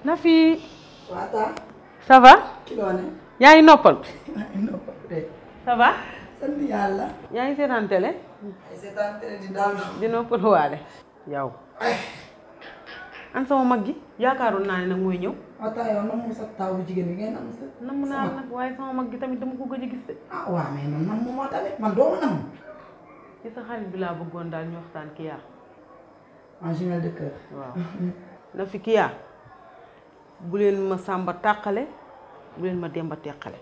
Nafi. Wata. Ça va? Ci doone. Yaa ngi noppal. Noppal de. Ça va? Sant Yàlla. Yaa ngi seetaan télé. Ay seetaan télé di daal. di noppal waale. yow. an sama mag gi yaakaaroon naa ne nag mooy ñëw. Wata yow nam mu sa taw bu jigéen bi ngay nam sa. namm naa nag waaye sama mag gi tamit dama ko gëj a gis de. Ah waaw mais man nam moo tamit man doo ma nam. ci sa xarit bi laa bëggoon daal ñu waxtaan Kya. En général de cœur. waaw Nafi Kya bu leen ma sàmba tàqale bu leen ma demba teqale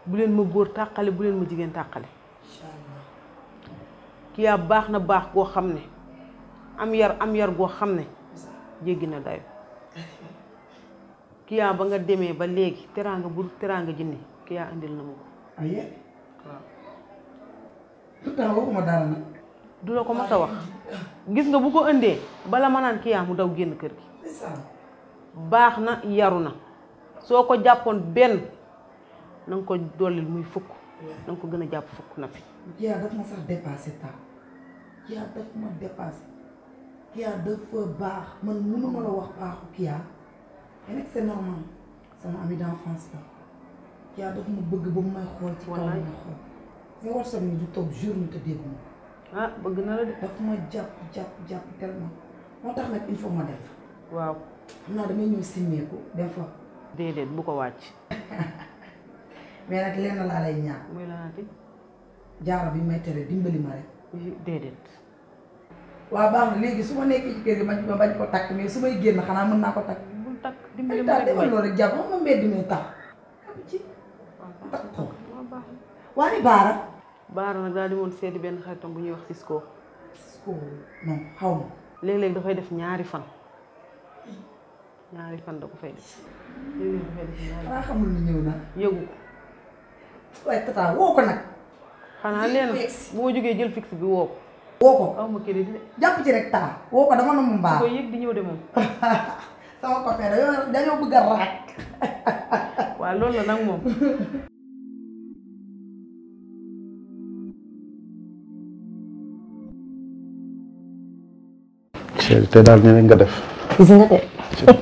bu leen ma góor tàqale bu leen ma jigéen tàqale. Inch'Allah. Kya baax na baax goo xam ne am yar goo xam ne jéggi na dayo Kya ba nga demee ba léegi teraanga bu teraanga jinne Kya indil na ma ko. Aye. waaw. Tout à waxuma dara nag. du la ko mas a wax gis nga bu ko indee bala ma naan Kya mu daw génn kër gi. baax na yaru na soo ko jàppoon benn na nga ko dollil muy fukk na nga ko gën a jàpp fukk na fi. Kya daf ma sax dépassé taw Kya daf ma dépassé Kya dafa baax man mënuma la wax baaxu Kya mais nag c'est normal sama ami d'enfance la Kya daf ma bëgg ba mu may xool ci kaw may xool nga war sa ni du toog jour ni te déggu ma ah bëgg na la de. daf ma jàpp tellement moo tax nag il faut ma def waaw. xam naa damay ñëw simmeeku dem fa déedéet bu ko wàcc. mais nag lenn laa lay ñaan muy la naati. jaaro bi may tere dimbali ma rek déedéet. waaw baax na léegi su ma nekkee ci kër gi ma bañ ko takk mais su may génn xanaa mën naa ko takk bul takk dimbali ay ma taal rek demal may. loolu rek jàpp ma mbedd mi tax am ci takk ko waaw baax na. waa ni baara Baara nag daal di woon seeti benn xaritam bu ñuy wax Cisco. non xaw ma léeg-léeg dafay def ñaari fan da ko fay def léeg-léeg dafay def ñaari fan. xanaa xamul ni ñëw na yëgu ko. waaye tata woo ko nag xanaa leen bu ma jógee jël fixe bi woo ko. woo ko aw ma crédit de. jàpp ci rek taa woo ko dama na mu mbaa koy yëg di ñëw de moom. sama copain dañoo bëgg a raak waaw loolu la nag moom. chéri te daal ni nga def. gis nga de.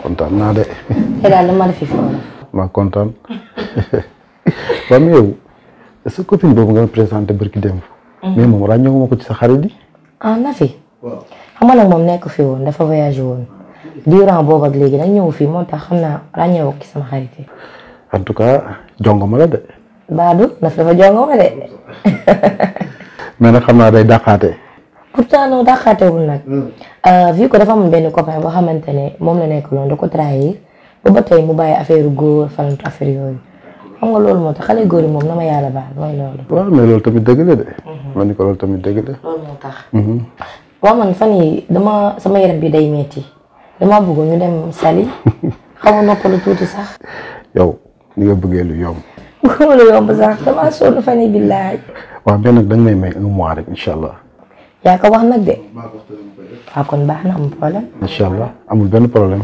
kontaan naa de. te daal dama la fi foofu. maa kontaan. waaw mais yow sa copine boobu nga ma présenté barki démb. mais moom ràññoo ma ko ci sa xarit yi. ah Nafi. waaw xam nga nag moom nekk fi woon dafa voyagé woon durant boobu ak léegi nag ñëw fii moo tax xam naa ràññee woo ci sama xarit yi. en tout cas jongo ma la de. Badou Nafi dafa jongo ma de. mais nag xam naa day dàqaate. pourtant non dàqaatewul nag. vu que dafa am benn copain boo xamante ne moom la nekk loon da ko trahir ba tey mu bàyyi affaire góor falantu affaire yooyu xam nga loolu moo tax xale góor yi moom na ma yàlla baal mooy loolu. waaw mais loolu tamit dëgg la de. man ni ko loolu tamit dëgg la. loolu moo tax. waaw man fan yi sama yaram bi day metti dama bëggoon ñu dem Saly xaw ma noppalu tuuti sax. yow ni nga bëggee lu yomb. bëgguma lu yomb sax damaa sonn fan yi billaay. waaw mais nag dañ may 1 mois rek incha allah. yaa ko wax nag de. waaw kon baax na amul problème. incha allah amul benn problème.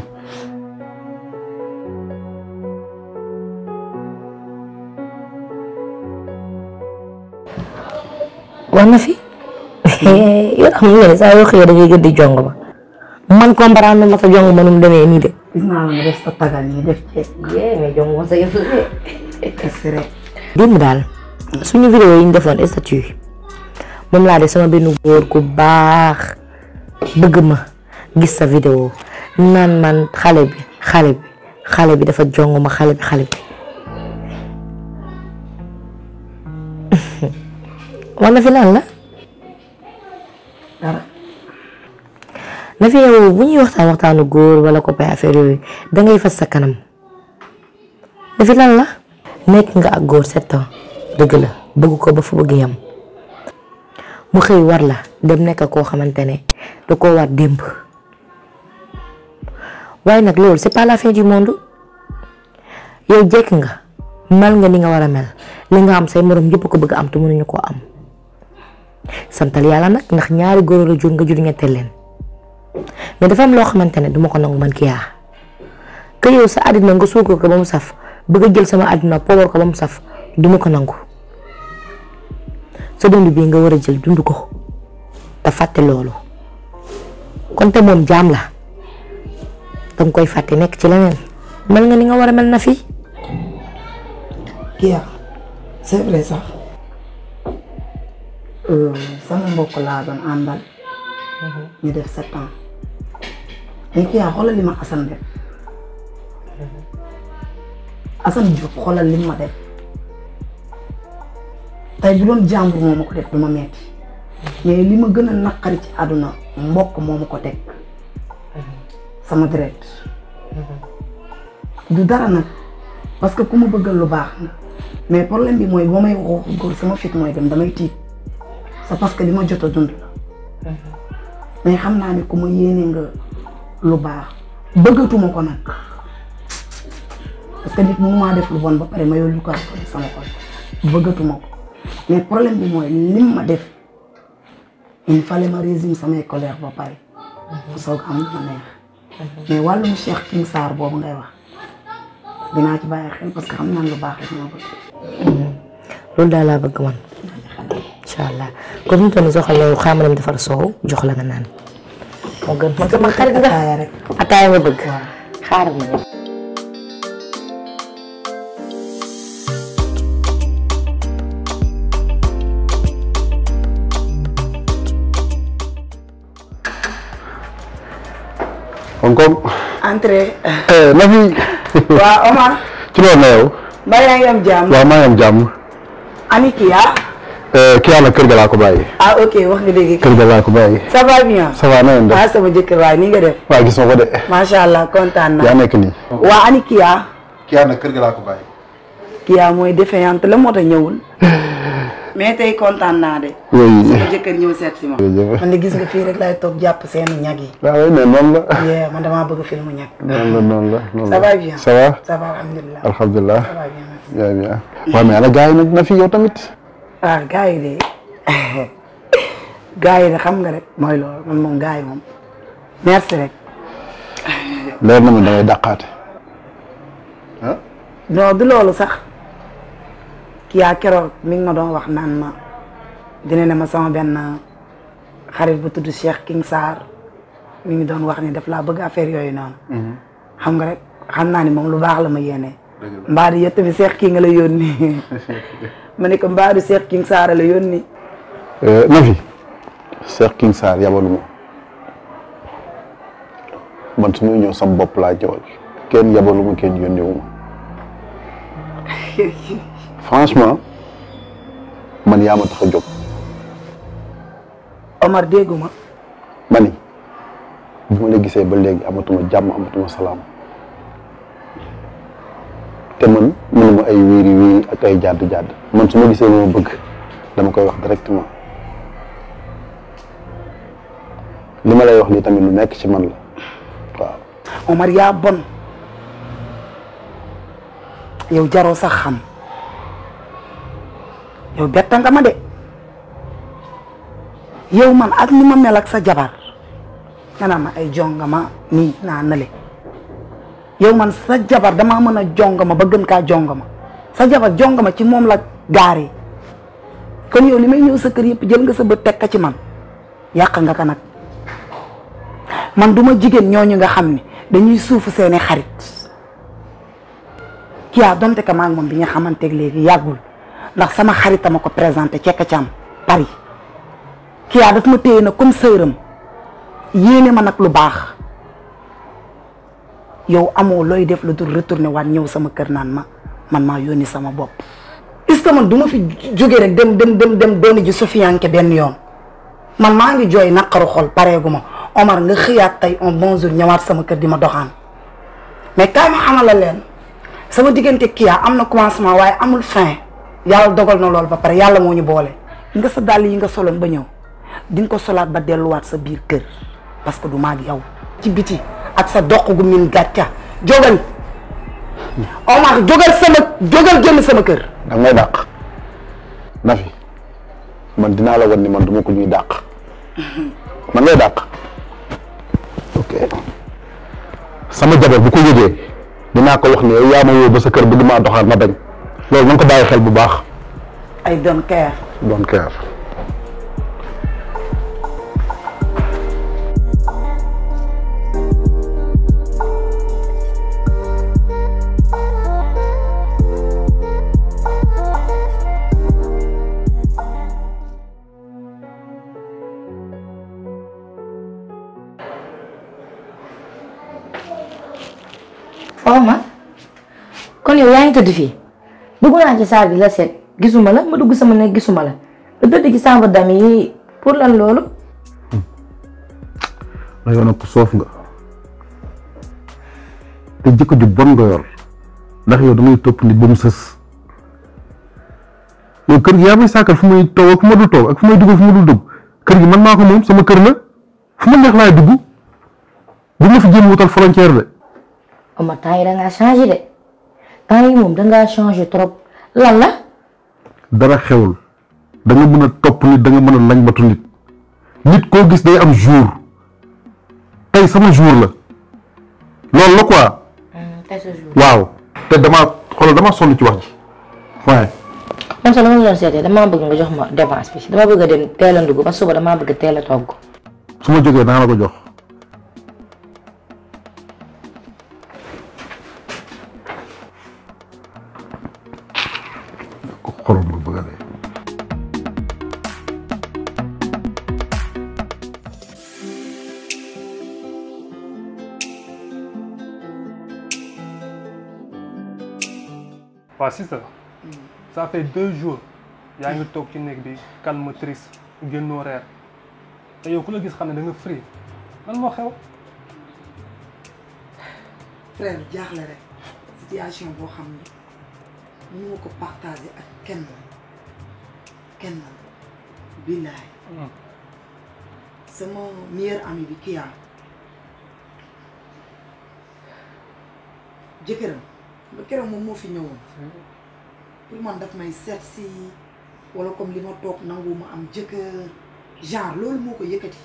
wax na fi. yow xam nga ne saa yoo xëyee da ngay gën di jong ma man comprendre ma sa jong ma nu mu demee nii de. gis naa la nga def sa tagal nii def ci mais jong ma sa yëf est rek démb daal suñu vidéo yi ñu defoon statut moom laa def sama benn góor ku baax bëgg ma gis sa vidéo naan man xale bi dafa jong ma xale bi wax na fi lan la dara na fi yow bu ñuy waxtaanu góor wala copain affaire yooyu dangay fas sa kanam na fi lan la nekk nga ak góor 7 ans dëgg la bëgg ko ba fa bëgg yam mu xëy war la dem nekk koo xamante ne da koo war démb waaye nag loolu c'est pas la fin du monde yow jekk nga mel nga ni nga war a mel li nga am say morom yëpp ko bëgg am te mënuñu koo am santal yàlla nag ndax ñaari góor la jur nga jur ñetteel leen mais dafa am loo xamante ne duma ko nangu man Kya que yow sa àddina nga suukar ko ba mu saf bëgg a jël sama àddina poobar ko ba mu saf duma ko nangu sa dund bii nga war a jël dund ko te fàtte loolu kon te moom jaam la danga koy fàtte nekk ci leneen mel nga ni nga war a mel na fii. Kia c'est vrai sax sama mbokk laa doon àndal ñu def 7 ans mais Kia xoolal li ma Assane def Assane Diop xoolal li ma def tey bu doon jàmbur moo ma ko def du ma metti mais li ma gën a naqari ci àdduna mbokk moo ma ko teg sama deret du dara nag parce que ku ma bëggal lu baax na mais problème bi mooy boo may waxoo góor sama fit mooy dem damay tiit c'est parce que li ma jot a dund la mais xam naa ne ku ma yéene nga lu baax bëggatuma ko nag parce que nit mënu maa def lu bon ba pare ma yow lu ko sama xol bëggatuma ko mais problème bi mooy lim ma def il fallait ma résumer samay colère ba pare bu soog am ma neex mais wàllum Cheikh King Sarr boobu ngay wax dinaa ci bàyyi xel parce que xam naa lu baax rek ma bëgg loolu daal laa bëgg man incha allah comme ni tamit soxal yow xaaral ma dem defar soow jox la nga naan moo gën man sama xarit nga ataaya nga bëgg xaaral ma ñëw. Kom. entrée. Nafi. waaw Omar. ci loolu na yow. mbaa yaa ngi am jàmm. waaw maa ngi am jàmm. ani Kia. Kia nag kër ga laa ko bàyyi. ah ok wax nga dégg. kër ga laa ko bàyyi. ça va bien. ça va na ngeen def. ah sama jëkkër waay ni nga def. waaw gis nga ko de. macha allah kontaan naa. yaa nekk nii. waa ani Kia. Kia nag kër ga laa ko bàyyi. Kia mooy défaillante la moo tax ñëwul. mais tey kontaan naa de. oui. sama jëkkër ñëw seet si ma. man de gis nga fii rek laay toog jàpp seen ñag yi. waaw oui mais noonu la. man damaa bëgg film ñag. noonu la. ça va bien. ça va. ça va alhamdulilah. alhamdulilah. ça va bien merci. bien bien. waaw mais ana gars yi nag na fi yow tamit. ah gars yi de gars yi de xam nga rek mooy loolu man moom gars yi moom merci rek. leer na ma da ngay dàqaate. ah. non du loolu sax Kia keroog mi ngi ma doon wax naan ma dina ne ma sama benn xarit bu tudd Cheikh King Sarr mi ngi doon wax ni daf laa bëgg affaire yooyu noonu. xam nga rek xam naa ni moom lu baax la ma yéene. mbaa di yett bi Cheikh King la yónni ma ne ko mbaa di Cheikh King Sarr la yónni. Nafi Cheikh King Sarr yabalu ma man su muy ñëw sama bopp laa jawal kenn yabalu ma kenn yónneewu ma franchement man yaa ma tax a jóg. Omar dégguma. mani bi ma la gisee ba léegi amatuma jàmm amatuma salaam te man mënuma ay wiiri wiiri ak ay jàdd jàdd man su ma gisee li ma bëgg dama koy wax directement li ma lay wax nii tamit lu nekk ci man la waaw. Omar yaa bon yow jaroo sax xam yow betta nga ma de yow man ak ni ma mel ak sa jabar nga naa ma ay jongama nii naa nale yow man sa jabar damaa mën a jongama ba gën kaa jongama sa jabar jongama ci moom la gaari kon yow li may ñëw sa kër yëpp jël nga sa bët teg ka ci man yàq nga ko nag man duma jigéen ñooñu nga xam ne dañuy suufu seeni xarit Kia donte ka maag moom bi nga xamanteeg léegi yàggul ndax sama xaritama ko présenté cekka ci am Paris Kia daf ma téye na comme sëram yéene ma nag lu baax yow amoo looy def lu dul retourné waat ñëw sama kër naan ma man maa yónni sama bopp est-ce que man du ma fi jógee rek dem dooni ji Sofianke benn yoon man maa ngi jooy naqaru xol pareegu ma Omar nga xëyaat tey un bon jour ñëwaat sama kër di ma doxaan mais kaay ma xamal la leen sama diggante Kia am na commencement waaye amul fin yàlla dogal na lool ba pare yàlla moo ñu boole nga sa dàll yi nga soloon ba ñëw di nga ko solaat ba delluwaat sa biir kër parce que du maag yow ci biti ak sa doq gu min gàcca jógal Omar jógal génn sama kër. da ngay dàq Nafi man dinaa la wan ni man duma ko ñuy dàq man ngay dàq ok sama jabar bu ko yëgee dinaa ko wax ni yow yaa ma woo ba sa kër bëgg maa doxaat ma bañ loolu na nga ko bàyyi xel bu baax. I don't care. don't care. yow yaa ngi tëdd fii dugg naa ci saal bi la seet gisuma la ma dugg sama nekk gisuma la nga tëdd ci chambre d'amis yi pour lan loolu. la yow nag ku soof nga te jikko ju bon nga yor ndax yow damay topp nit ba mu sës yow kër gi yaa may sàkkal fu may toog ak fu ma dul toog ak fu may dugg fu ma dul dugg kër gi man maa ko moom sama kër la fu ma neex laay dugg bu ma fi jéem wutal frontière de. Omar temps yi da ngaa changé de temps yi moom da ngaa changé trop lan la. dara xewul da nga mën a topp nit da nga mën a lañ batu nit nit koo gis day am jour tey sama jour la loolu la quoi. tey sa jour. waaw te damaa sonn ci wax ji waaye. man sax dama la doon seetee damaa bëgg nga jox ma dépense bi dama bëgg a dem teel a ndugg ba suba damaa bëgg a teel a togg. su ma jógee naa la ko jox. ko xorom nga bëgg a dee. waaw sister ça fait 2 jours yaa ngi toog ci néeg bi calme triste génnoo reer te yow ku la gis xam ne da nga free lan moo xew. frère jaaxle rek situation boo xam ne mënu ma ko partager ak kenn billaay sama meilleur ami bi Kia jëkkëram ba keroog moom moo fi ñëwoon pour man daf may seet si wala comme li ma toog nangu ma am jëkkër genre loolu moo ko yëkkati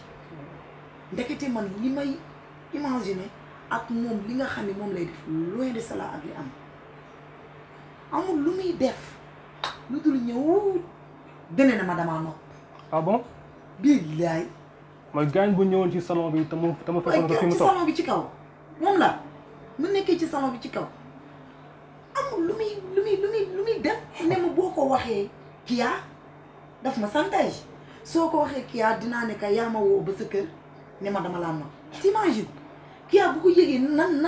ndekete man li may imaginer ak moom li nga xam ne moom lay def loin de cela ak li am amul lu muy def lu dul ñëw dene na ma damaa nopp. ah bon. billaay. mooy gaañ bu ñëwoon ci salon bi te mu fekkoon ko fi mu ci toog salon bi ci kaw moom la mu nekkee ci salon bi ci kaw amul lu muy def ne ma boo ko waxee Kia daf ma chantage soo ko waxee Kia dinaa ne ka yaa ma woo ba sa kër ne ma dama laa nopp. t'imagines Kia bu ko yëgee nan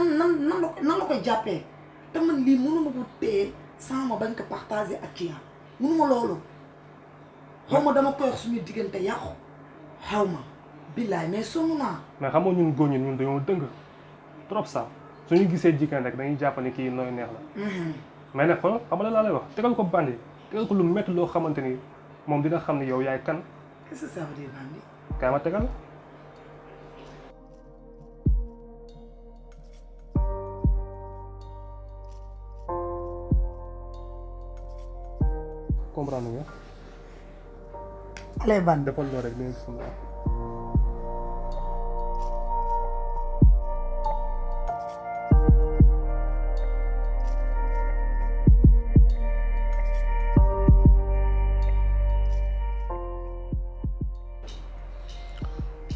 la koy jàppee te man lii mënuma ko téye sans ma bañ ko partager ak Kia mënuma loolu xaw ma dama koy wax suñu diggante yàqu xaw ma billaay mais sonn naa. mais xam nga ñun góor ñun dañoo dëng trop ça suñu gisee jigéen rek dañuy jàpp ne kii nooy neex la. mais nag xoolal xam nga laa lay wax tegal ko bandi tegal ko lu métti loo xamante ni moom dina xam ne yow yaay kan. qu'est-ce que ça veut dire bandi. kaay ma tegal. comprendre nga. allez bandi. defal loo rek dina gis nga.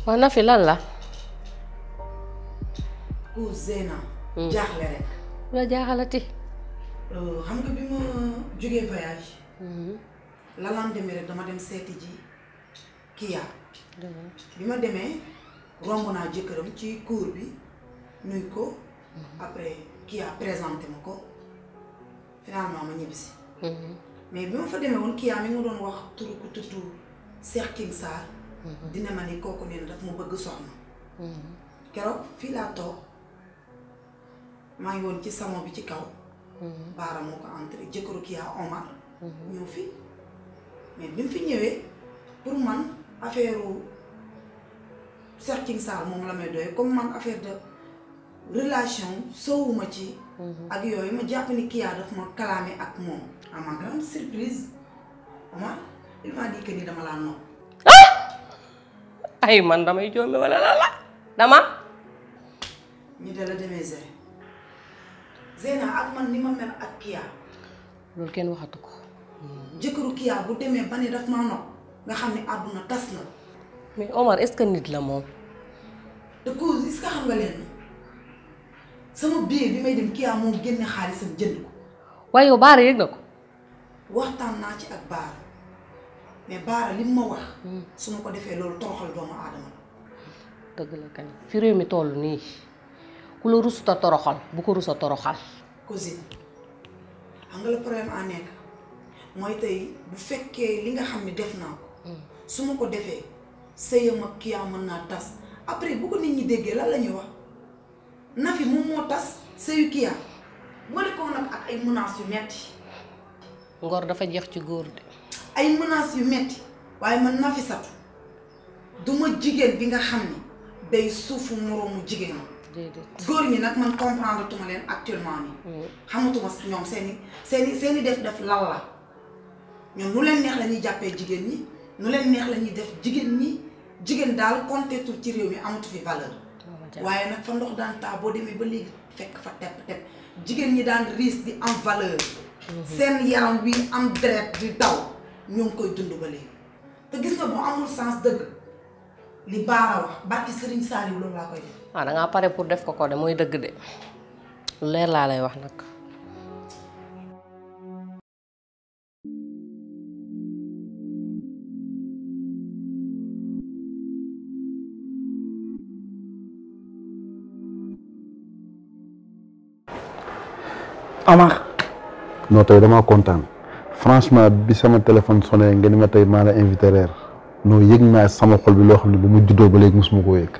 waa Nafi lan la. pour Zeyna. jaaxle rek. la jaaxalati. xam nga bi ma jógee voyage. la lendemain rek dama dem seeti ji Kia. bi ma demee romb naa jëkkëram ci cour bi nuy ko. après Kia présenté ma ko finalement ma ñibbisi. mais bi ma fa demee woon Kia mi nga doon wax turu ku tudd Cheikh King Sarr. dina ma ni kooku nee na daf ma bëgg soxna. keroog fii laa toog maa ngi woon ci salon bi ci kaw. Baara moo ko entré jëkkëru Kia Omar. ñëw fi mais bi mu fi ñëwee pour man affaire Cheikh King Sarr moom la may doy comme man affaire de relation soowuma ci. ak yooyu ma jàpp ni Kia daf ma kalaame ak moom à ma grande surprise Omar il m'a dit que ni dama laa nopp. ay man damay joomi wala la dama. ñu de la demee Zeyna ak man ni ma mel ak Kia. loolu kenn waxatu ko. jëkkëru Kia bu demee ba ne daf maa nopp nga xam ne àdduna tas na. mais Omar est-ce que nit la moom. de cause est-ce que xam nga leen sama billet bi may dem Kia moo génne xaalisam jënd ko. waaye yow Baara yëg na ko. waxtaan naa ci ak Baara mais Baara li mu ma wax. su ma ko defee loolu toroxal doomu aadama la. dëgg la kañ fi réew mi toll nii ku la rusuta toroxal bu ko rusa toroxal. cousine xam nga le problème en nekk mooy tey bu fekkee li nga xam ne def naa ko su ma ko defee sëyam ak Kia mën naa tas après bu ko nit ñi déggee lan la ñuy wax Nafi moom moo tas sëyu Kia boole ko nag ak ay menaces yu metti ngor dafa jeex ci góor de. ay menaces yu metti waaye man Nafisatu duma jigéen bi nga xam ne day suufu moroomu jigéenam. déedéet góor ñi nag man comprendre tuma leen actuellement nii. xamatuma ñoom seeni def lan la ñoom nu leen neex la ñuy jàppee jigéen ñi nu leen neex la ñuy def jigéen ñi jigéen daal comptetul ci réew mi amatu fi valeur. waaye nag fa ndox daan taa boo demee ba léegi fekk fa tepp jigéen ñi daan riis di am valeur. seen yaram wi am deret di daw ñoo ngi koy dund ba léegi te gis nga boo amul sens dëgg li Baara wax barki Serigne Saliou loolu laa koy def. ah da ngaa pare pour def ko de mooy dëgg de leer laa lay wax nag. Omar. non tey damaa kontaan franchement bi sama téléphone sonné nga ni ma tey maa la invité reer non yëg naa sama xol bi loo xam ne bu mu juddoo ba léegi mosuma koo yëg.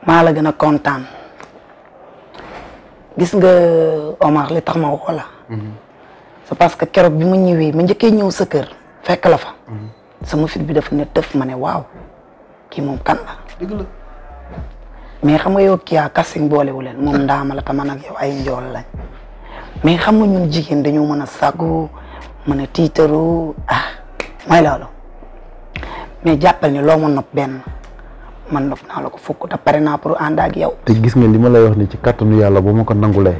maa la gën a kontaan gis nga Omar li tax ma woo la c'est parce que keroog bi ma ñëwee ma njëkkee ñëw sa kër fekk la fa sama fit bi dafa ne tëf ma ne waaw kii moom kan la dëgg la mais xam nga yow Kia casting boolewu leen moom ndaama la te man ak yow ay njool lañ mais xam nga ñun jigéen dañoo mën a sagu mën a tiitaru mooy loolu mais jàppal ni loo ma nopp benn man nopp naa la ko fukk te pare naa pour ànd ak yow. te gis nga li ma lay wax ni ci kàttanu yàlla bu ma ko nangulee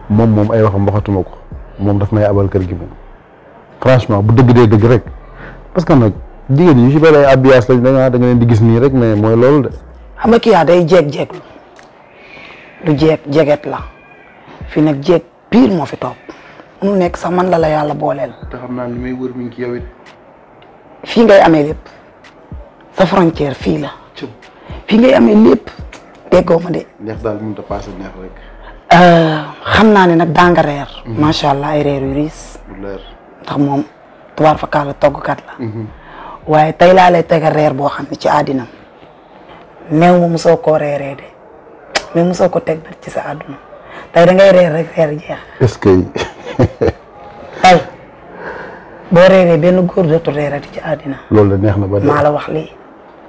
moom ay waxam waxatuma ko moom daf may abal kër gi moom franchement bu dëgg dee dëgg rek parce que nag jigéen ñi yu ci bëri ay habillage lañ da nga leen di gis nii rek mais mooy loolu de. xam nga Kia day jeeg lu jeget la fii nag jeeg pire moo fi toog mu nekk sax man la yàlla booleel. te xam naa li may wër mi ngi ci yow it. fii ngay amee lépp sa frontière fii la. fii ngay amee lépp déggoo ma de. neex daal mënut a passé neex rek. xam naa ne nag daa nga reer. macha allah ay reer yu riis. leer ndax moom tubaar fa kaala toggkat la. waaye tey laa lay tegal reer boo xam ne ci àddina néew ma mosoo koo reeree de mais mosoo ko teg ci sa àdduna tey da ngay reer rek reer jeex. est-ce que. tey boo reeree benn góor dootul reerati ci àddina. loolu de neex na ba de. maa la wax lii.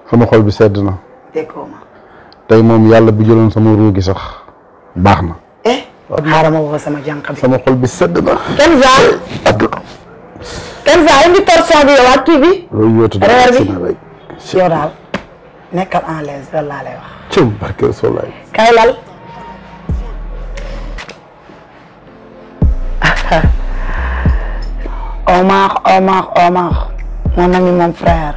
sama xol bi sedd na. déggoo ma. tey moom yàlla bu jëloon sama ruu gi sax baax na. xaaral ma woo sama jànq bi. sama xol bi sedd na. Kenza indi torsion bi yow ak kii bi. loolu yootu reer bi yow daal nekkal en l'aise loolu laa lay wax. cëm barke Solaay. kay lal. Omar mon ami mon frère.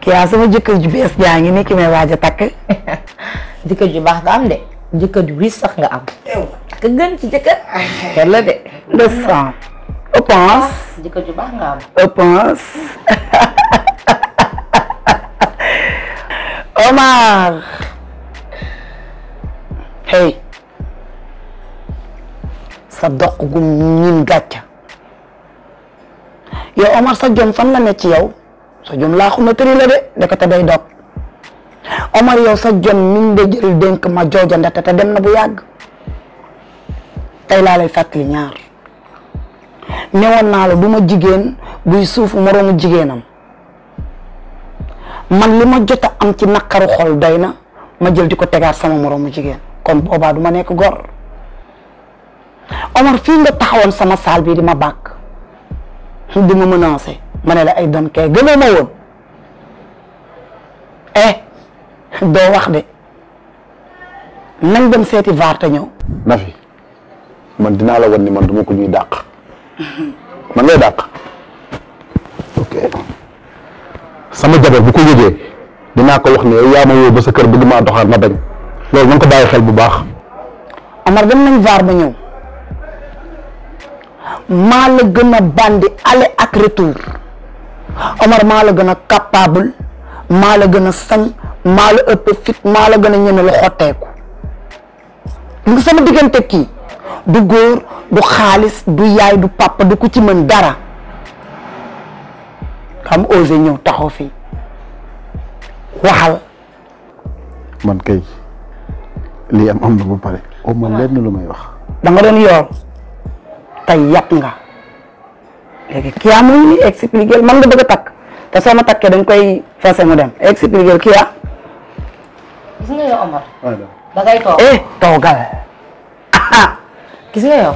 Kia sama jëkkër ju bees jaa ngi ni ki may waaj a takk. jëkkër ju baax nga am de jëkkër ju wis sax nga am. ka gën ci jëkkër. xel la de. le sang. je pense. jëkkër ju baax nga am. je pense. Omar. hey. sa doq gu ñin gàcca. yow Omar sa jom fan la ne ci yow. sa jom laa xuma tëri la de ndekete day dog. Omar yow sa jom min de jël dénk ma jooja ndete te dem na bu yàgg. tey laa lay fàttali ñaar. newoon naa la du ma jigéen buy suufu moroomu jigéenam. man li ma jot a am ci naqaru xol doy na ma jël di ko tegaat sama moroomu jigéen kon boobaa du ma nekk gor. Omar fii nga taxawoon sama saal bii di ma bàkk di ma menacé ma ne la ay doon kay gënoo ma woon doo wax de nañ dem seeti vaar te ñëw. Nafi man dinaa la wan ni man duma ko ñuy dàq man ngay dàq ok sama jabar bu ko yëgee dinaa ko wax ne yow yaa ma woo ba sa kër bëgg maa doxaat ma bañ loolu nañ ko bàyyi xel bu baax. Omar dem nañ vaar ba ñëw maa la gën a bandi aller ak retour Omar maa la gën a capable maa la gën a sañ maa la ëpp fit maa la gën a ñeme lu xotteeku nga sama diggante kii du góor du xaalis du yaay du papa du ku ci mën dara xam osé ñëw taxaw fii waxal. man kay lii am na ba pare au moins lenn lu may wax. da nga doon yor tey yàpp nga léegi kii yaa muy ni expliquer man nga bëgg a takk te soo ma takkee dañ koy fase mu dem expliquer kii yaa. gis nga yow Omar. da ngay toog toogal. gis nga yow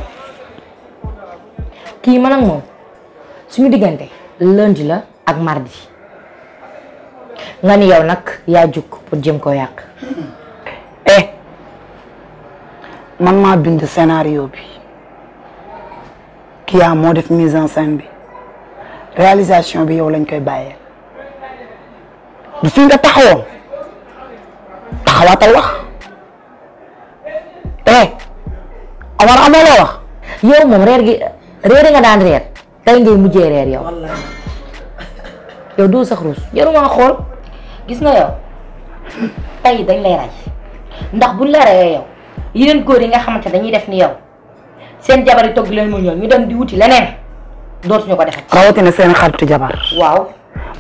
kii man ak moom suñu diggante lundi la ak mardi nga ni yow nag yaa jug pour jëm ko yàq. man maa bind scénario bi kii yaa moo def mise en scène bi réalisation bi yow lañ koy bàyyee du fi nga taxawoon taxawaatal wax Omar amoo loo wax. yow moom reer nga daan reer tey ngay mujjee reer yow. yow doo sax ruus jaruma nga xool gis nga yow tey dañ lay rey ndax buñ la reyee yow yeneen góor yi nga xamante dañuy def ni yow seen jabar yi togg leen mu ñëw ñu dem di wuti leneen dootuñu ko defati. rawatina seen xaritu jabar. waaw.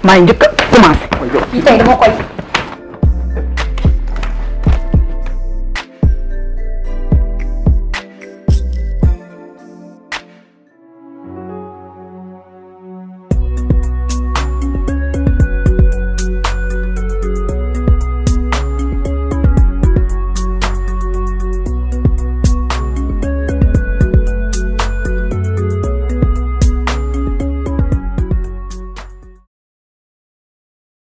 maa ngi njëkk a commencé. kii tey dama koy.